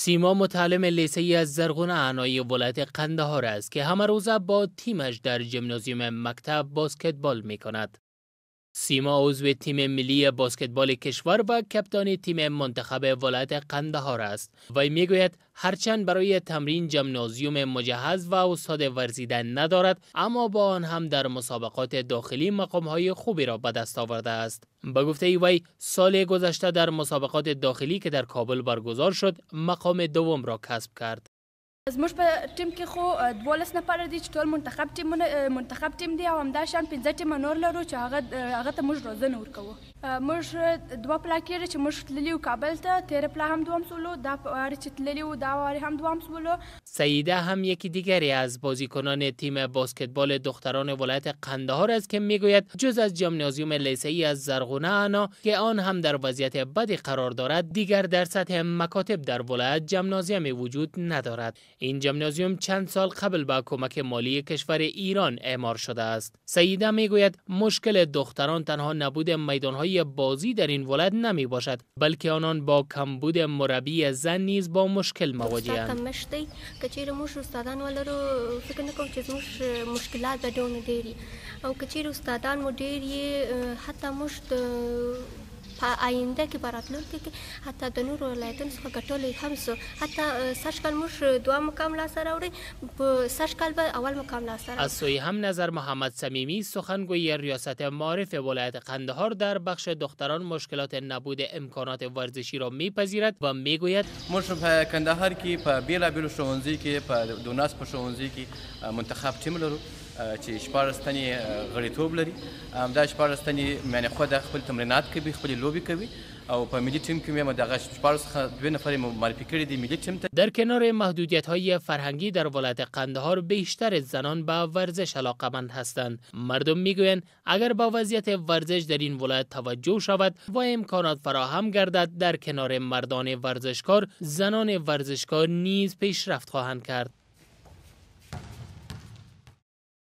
سیما متعلم لیسه‌ای از زرغونه عنایی ولایت قندهار است که همه روزه با تیمش در ژیمنازیوم مکتب باسکتبال می کند. سیما عضو تیم ملی باسکتبال کشور و کپتان تیم منتخب ولایت قندهار است. وی میگوید هرچند برای تمرین ژیمنازیوم مجهز و استاد ورزیدن ندارد، اما با آن هم در مسابقات داخلی مقام‌های خوبی را به دست آورده است. به گفته وی سال گذشته در مسابقات داخلی که در کابل برگزار شد مقام دوم را کسب کرد. زموږ په ټیم کې خو 12 نفر دي چې ټول منتخب ټیم دی او همداشان 15 ټیم نور لرو چې هغه ته موږ روزنه ورکوو. موږ دوه پلا کېږي چې موږ تللی و کابل ته، تیر پلا هم دوام سولو، دا واری چې تللی و دا واری هم دوام سولو. سعیده هم یکی دیگری از بازیکنان تیم باسکتبال دختران ولایت قندهار است که میگوید جز از ژیمنازیوم لیسه‌ای از زرغونه عنا که آن هم در وضعیت بدی قرار دارد، دیگر در سطح مکاتب در ولایت ژیمنازیومی وجود ندارد. این ژیمنازیوم چند سال قبل با کمک مالی کشور ایران اعمار شده است. سعیده میگوید مشکل دختران تنها نبود میدانهای بازی در این ولایت نمی باشد، بلکه آنان با کمبود مربی زن نیز با مشکل مواجه‌اند. کچیر موږ استادان ولرو فکر نه کوم چې زموږ مشکلات به ډېر ډېری او کچیر استادان مو ډېر حتی موږ په آینده کې براتلونکي کې حتی د نورو ولایتونو څخه ګټلی هم سو، حتی سږ کال موږ دوه مقام لاسته راوړی، په سږ کال به اول مقام لاسته راوړی. از سوی هم نظر محمد صمیمی سخنگوی ریاست معارف ولایت قندهار در بخش دختران مشکلات نبود امکانات ورزشی را میپذیرد و میگوید موږ په کندهار کې په بیلابیلو ښوونځي کې په دوناس په ښوونځي کې منتخب ټیم لرو چې 14 تنې غړیتوب لري. همدا 14 تنې یعنې خود خپل تمرینات کوي، خپل لوبې کوي او په ملي ټیم کې هم دغه 14 څخه 2 نفر معرفي کړي دي ملي ټیم ته. در کنار محدودیت‌های فرهنگی در ولایت قندهار بیشتر زنان به ورزش علاقه‌مند هستند. مردم میگویند اگر با وضعیت ورزش در این ولایت توجه شود و امکانات فراهم گردد، در کنار مردان ورزشکار زنان ورزشکار نیز پیشرفت خواهند کرد.